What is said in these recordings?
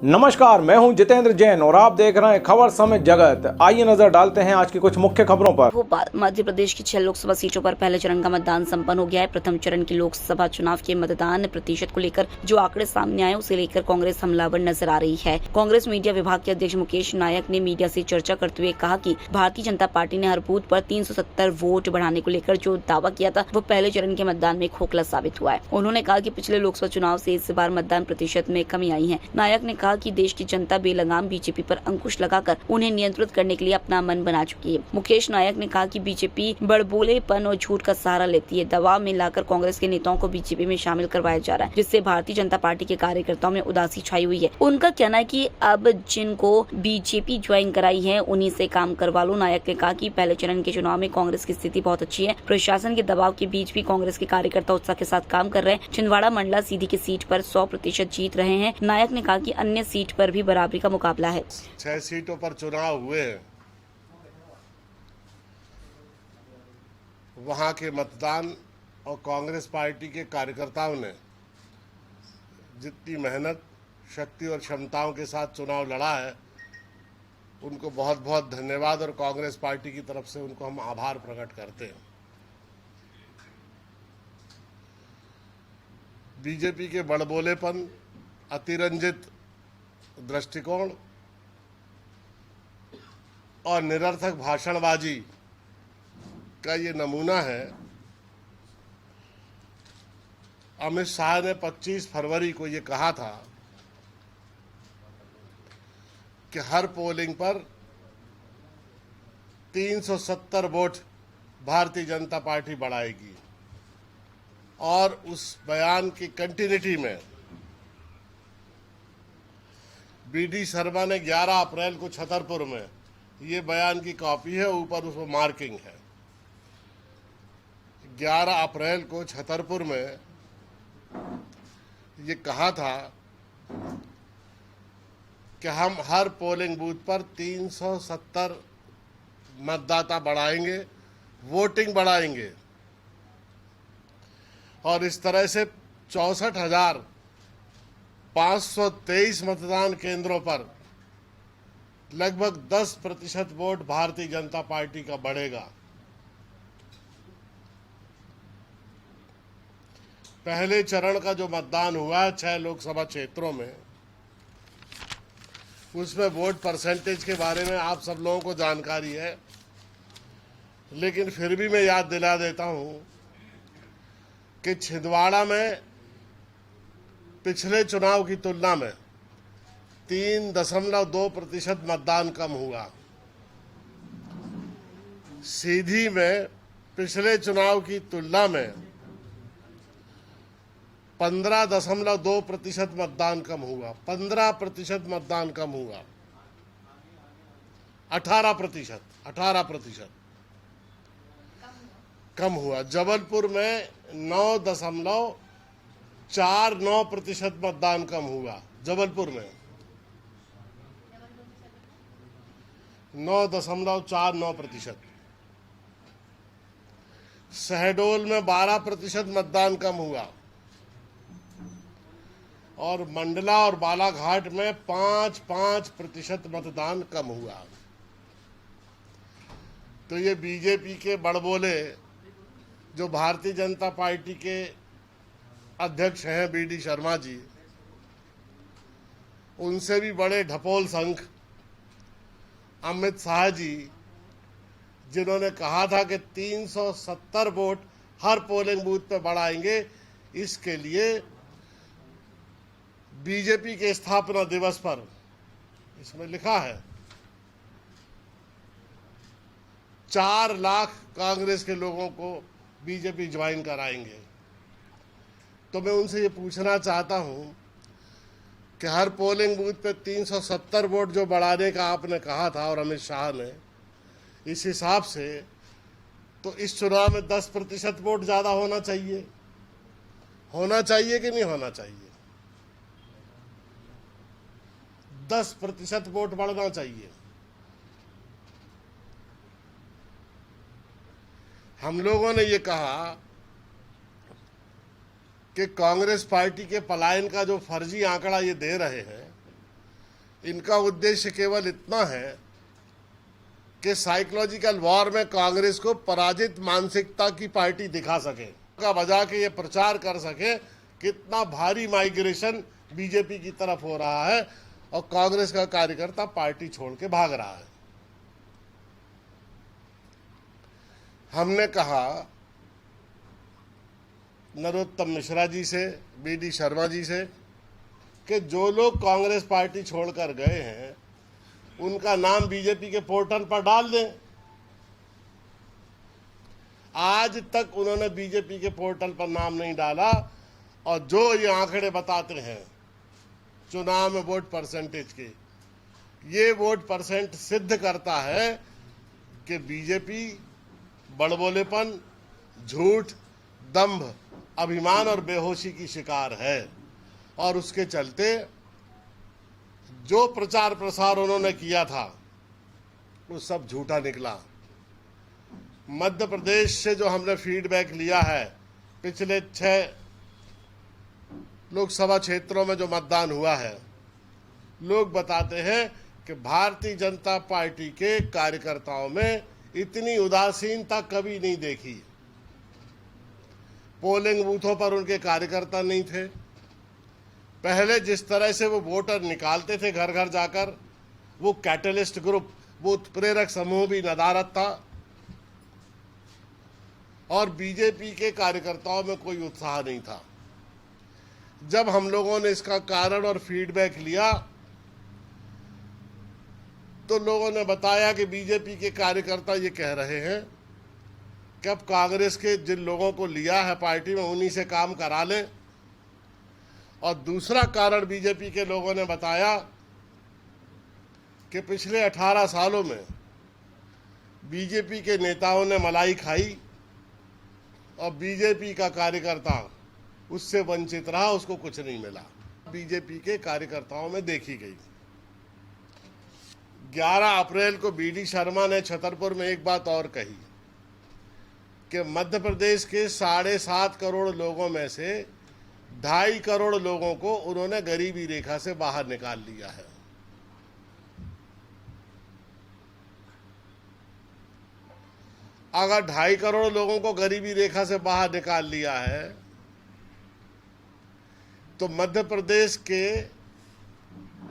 नमस्कार, मैं हूं जितेंद्र जैन और आप देख रहे हैं खबर समय जगत। आइए नजर डालते हैं आज की कुछ मुख्य खबरों पर। भोपाल मध्य प्रदेश की 6 लोकसभा सीटों पर पहले चरण का मतदान संपन्न हो गया है। प्रथम चरण की लोकसभा चुनाव के मतदान प्रतिशत को लेकर जो आंकड़े सामने आए उसे लेकर कांग्रेस हमलावर नजर आ रही है। कांग्रेस मीडिया विभाग के अध्यक्ष मुकेश नायक ने मीडिया से चर्चा करते हुए कहा कि भारतीय जनता पार्टी ने हर बूथ पर 370 वोट बढ़ाने को लेकर जो दावा किया था वो पहले चरण के मतदान में खोखला साबित हुआ है। उन्होंने कहा कि पिछले लोकसभा चुनाव से इस बार मतदान प्रतिशत में कमी आई है। नायक ने कहा कि देश की जनता बेलगाम बीजेपी पर अंकुश लगाकर उन्हें नियंत्रित करने के लिए अपना मन बना चुकी है। मुकेश नायक ने कहा कि बीजेपी बड़बोलेपन और झूठ का सहारा लेती है। दबाव में लाकर कांग्रेस के नेताओं को बीजेपी में शामिल करवाया जा रहा है, जिससे भारतीय जनता पार्टी के कार्यकर्ताओं में उदासी छाई हुई है। उनका कहना है कि अब जिनको बीजेपी ज्वाइन कराई है उन्हीं से काम करवा लो। नायक ने कहा कि पहले चरण के चुनाव में कांग्रेस की स्थिति बहुत अच्छी है। प्रशासन के दबाव के बीच भी कांग्रेस के कार्यकर्ता उत्साह के साथ काम कर रहे हैं। छिंदवाड़ा मंडला सीधी की सीट पर 100% जीत रहे हैं। नायक ने कहा कि अन्य सीट पर भी बराबरी का मुकाबला है। 6 सीटों पर चुनाव हुए हैं। वहां के मतदान और कांग्रेस पार्टी के कार्यकर्ताओं ने जितनी मेहनत, शक्ति और क्षमताओं के साथ चुनाव लड़ा है, उनको बहुत बहुत धन्यवाद और कांग्रेस पार्टी की तरफ से उनको हम आभार प्रकट करते हैं। बीजेपी के बड़बोलेपन, अतिरंजित दृष्टिकोण और निरर्थक भाषणबाजी का ये नमूना है। अमित शाह ने 25 फरवरी को ये कहा था कि हर पोलिंग पर 370 वोट भारतीय जनता पार्टी बढ़ाएगी, और उस बयान की कंटिन्यूटी में बीडी शर्मा ने 11 अप्रैल को छतरपुर में, ये बयान की कॉपी है, ऊपर उसमें मार्किंग है, 11 अप्रैल को छतरपुर में ये कहा था कि हम हर पोलिंग बूथ पर 370 मतदाता बढ़ाएंगे, वोटिंग बढ़ाएंगे, और इस तरह से 64,523 मतदान केंद्रों पर लगभग 10% वोट भारतीय जनता पार्टी का बढ़ेगा। पहले चरण का जो मतदान हुआ है 6 लोकसभा क्षेत्रों में, उसमें वोट परसेंटेज के बारे में आप सब लोगों को जानकारी है, लेकिन फिर भी मैं याद दिला देता हूं कि छिंदवाड़ा में पिछले चुनाव की तुलना में 3.2% मतदान कम हुआ। सीधी में पिछले चुनाव की तुलना में 15.2% मतदान कम हुआ। 15% मतदान कम हुआ। 18% कम हुआ। जबलपुर में 9.49% मतदान कम हुआ। जबलपुर में 9.49%। शहडोल में 12% मतदान कम हुआ, और मंडला और बालाघाट में 5% मतदान कम हुआ। तो ये बीजेपी के बड़बोले, जो भारतीय जनता पार्टी के अध्यक्ष हैं बीडी शर्मा जी, उनसे भी बड़े ढपोल संख अमित शाह जी, जिन्होंने कहा था कि 370 वोट हर पोलिंग बूथ पे बढ़ाएंगे, इसके लिए बीजेपी के स्थापना दिवस पर इसमें लिखा है 4 लाख कांग्रेस के लोगों को बीजेपी ज्वाइन कराएंगे। तो मैं उनसे ये पूछना चाहता हूं कि हर पोलिंग बूथ पे 370 वोट जो बढ़ाने का आपने कहा था और अमित शाह ने, इस हिसाब से तो इस चुनाव में 10% वोट ज्यादा होना चाहिए। होना चाहिए कि नहीं होना चाहिए? 10% वोट बढ़ना चाहिए। हम लोगों ने ये कहा कि कांग्रेस पार्टी के पलायन का जो फर्जी आंकड़ा ये दे रहे हैं, इनका उद्देश्य केवल इतना है कि साइकोलॉजिकल वॉर में कांग्रेस को पराजित मानसिकता की पार्टी दिखा सके, का बजा के ये प्रचार कर सके कितना भारी माइग्रेशन बीजेपी की तरफ हो रहा है और कांग्रेस का कार्यकर्ता पार्टी छोड़ के भाग रहा है। हमने कहा नरोत्तम मिश्रा जी से, बीडी शर्मा जी से कि जो लोग कांग्रेस पार्टी छोड़कर गए हैं उनका नाम बीजेपी के पोर्टल पर डाल दें। आज तक उन्होंने बीजेपी के पोर्टल पर नाम नहीं डाला और जो ये आंकड़े बताते हैं चुनाव में वोट परसेंटेज के, ये वोट परसेंट सिद्ध करता है कि बीजेपी बड़बोलेपन, झूठ, दंभ, अभिमान और बेहोशी की शिकार है और उसके चलते जो प्रचार प्रसार उन्होंने किया था वो सब झूठा निकला। मध्य प्रदेश से जो हमने फीडबैक लिया है, पिछले 6 लोकसभा क्षेत्रों में जो मतदान हुआ है, लोग बताते हैं कि भारतीय जनता पार्टी के कार्यकर्ताओं में इतनी उदासीनता कभी नहीं देखी। पोलिंग बूथों पर उनके कार्यकर्ता नहीं थे। पहले जिस तरह से वो वोटर निकालते थे घर घर जाकर, वो कैटलिस्ट ग्रुप, वो प्रेरक समूह भी नदारद था और बीजेपी के कार्यकर्ताओं में कोई उत्साह नहीं था। जब हम लोगों ने इसका कारण और फीडबैक लिया तो लोगों ने बताया कि बीजेपी के कार्यकर्ता ये कह रहे हैं कि अब कांग्रेस के जिन लोगों को लिया है पार्टी में उन्हीं से काम करा लें। और दूसरा कारण बीजेपी के लोगों ने बताया कि पिछले 18 सालों में बीजेपी के नेताओं ने मलाई खाई और बीजेपी का कार्यकर्ता उससे वंचित रहा, उसको कुछ नहीं मिला। बीजेपी के कार्यकर्ताओं में देखी गई। 11 अप्रैल को बीडी शर्मा ने छतरपुर में एक बात और कही कि मध्य प्रदेश के 7.5 करोड़ लोगों में से 2.5 करोड़ लोगों को उन्होंने गरीबी रेखा से बाहर निकाल लिया है। अगर 2.5 करोड़ लोगों को गरीबी रेखा से बाहर निकाल लिया है तो मध्य प्रदेश के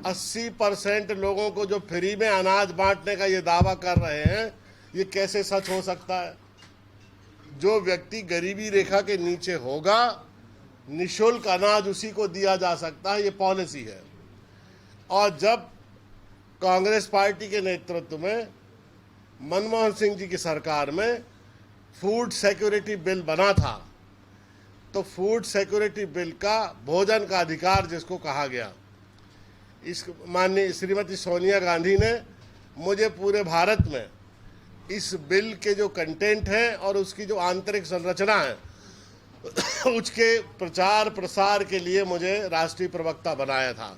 80% लोगों को जो फ्री में अनाज बांटने का ये दावा कर रहे हैं, ये कैसे सच हो सकता है? जो व्यक्ति गरीबी रेखा के नीचे होगा, निःशुल्क अनाज उसी को दिया जा सकता है, ये पॉलिसी है। और जब कांग्रेस पार्टी के नेतृत्व में मनमोहन सिंह जी की सरकार में फूड सिक्योरिटी बिल बना था, तो फूड सिक्योरिटी बिल का भोजन का अधिकार जिसको कहा गया, इस माननीय श्रीमती सोनिया गांधी ने मुझे पूरे भारत में इस बिल के जो कंटेंट है और उसकी जो आंतरिक संरचना है उसके प्रचार प्रसार के लिए मुझे राष्ट्रीय प्रवक्ता बनाया था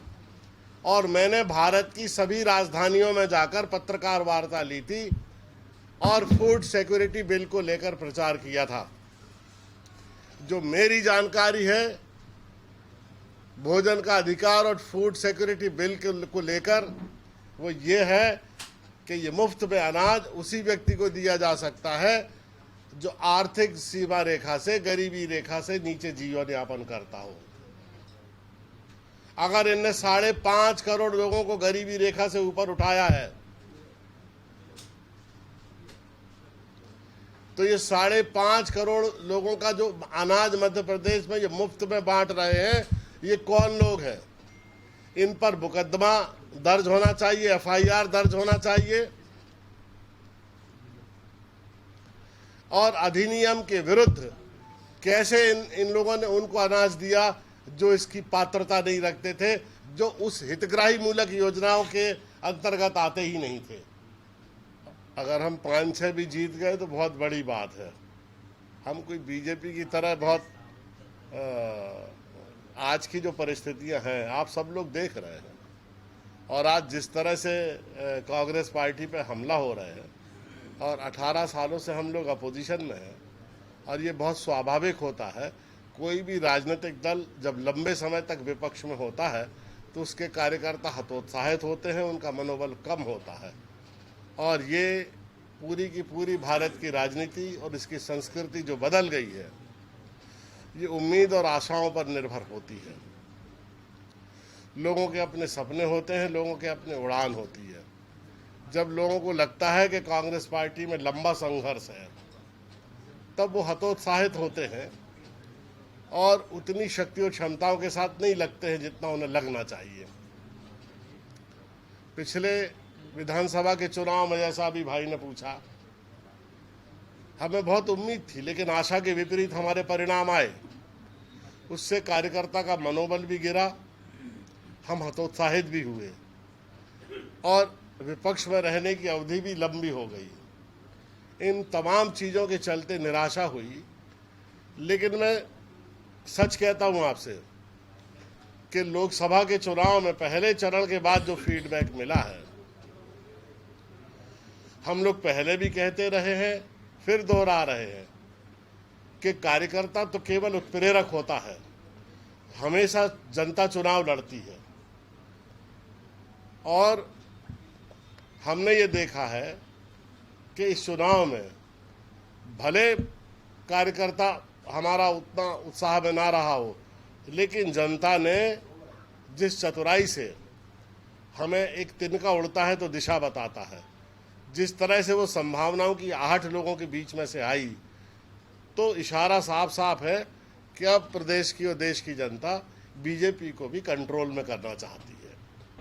और मैंने भारत की सभी राजधानियों में जाकर पत्रकार वार्ता ली थी और फूड सिक्योरिटी बिल को लेकर प्रचार किया था। जो मेरी जानकारी है, भोजन का अधिकार और फूड सिक्योरिटी बिल को लेकर वो ये है कि ये मुफ्त में अनाज उसी व्यक्ति को दिया जा सकता है जो आर्थिक सीमा रेखा से, गरीबी रेखा से नीचे जीवन यापन करता हो। अगर इनने 5.5 करोड़ लोगों को गरीबी रेखा से ऊपर उठाया है तो ये 5.5 करोड़ लोगों का जो अनाज मध्य प्रदेश में ये मुफ्त में बांट रहे हैं, ये कौन लोग हैं? इन पर मुकदमा दर्ज होना चाहिए, FIR दर्ज होना चाहिए और अधिनियम के विरुद्ध कैसे इन लोगों ने उनको अनाज दिया जो इसकी पात्रता नहीं रखते थे, जो उस हितग्राही मूलक योजनाओं के अंतर्गत आते ही नहीं थे। अगर हम 5-6 भी जीत गए तो बहुत बड़ी बात है। हम कोई बीजेपी की तरह बहुत आज की जो परिस्थितियां हैं आप सब लोग देख रहे हैं और आज जिस तरह से कांग्रेस पार्टी पे हमला हो रहा है और 18 सालों से हम लोग अपोजिशन में हैं और ये बहुत स्वाभाविक होता है। कोई भी राजनीतिक दल जब लंबे समय तक विपक्ष में होता है तो उसके कार्यकर्ता हतोत्साहित होते हैं, उनका मनोबल कम होता है। और ये पूरी की पूरी भारत की राजनीति और इसकी संस्कृति जो बदल गई है, ये उम्मीद और आशाओं पर निर्भर होती है। लोगों के अपने सपने होते हैं, लोगों के अपने उड़ान होती है। जब लोगों को लगता है कि कांग्रेस पार्टी में लंबा संघर्ष है, तब वो हतोत्साहित होते हैं और उतनी शक्ति और क्षमताओं के साथ नहीं लगते हैं जितना उन्हें लगना चाहिए। पिछले विधानसभा के चुनाव में, जैसा अभी भाई ने पूछा, हमें बहुत उम्मीद थी, लेकिन आशा के विपरीत हमारे परिणाम आए। उससे कार्यकर्ता का मनोबल भी गिरा, हम हतोत्साहित भी हुए और विपक्ष में रहने की अवधि भी लंबी हो गई। इन तमाम चीज़ों के चलते निराशा हुई। लेकिन मैं सच कहता हूं आपसे कि लोकसभा के चुनाव में पहले चरण के बाद जो फीडबैक मिला है, हम लोग पहले भी कहते रहे हैं, फिर दोहरा रहे हैं कि कार्यकर्ता तो केवल उत्प्रेरक होता है। हमेशा जनता चुनाव लड़ती है और हमने ये देखा है कि इस चुनाव में भले कार्यकर्ता हमारा उतना उत्साह में ना रहा हो, लेकिन जनता ने जिस चतुराई से हमें एक तिनका उड़ता है तो दिशा बताता है, जिस तरह से वो संभावनाओं की आहट लोगों के बीच में से आई, तो इशारा साफ साफ है कि अब प्रदेश की और देश की जनता बीजेपी को भी कंट्रोल में करना चाहती है।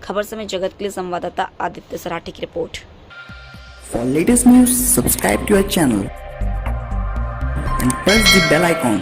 खबर समय जगत के लिए संवाददाता आदित्य सराठी की report. For latest news, subscribe to our channel and press the bell icon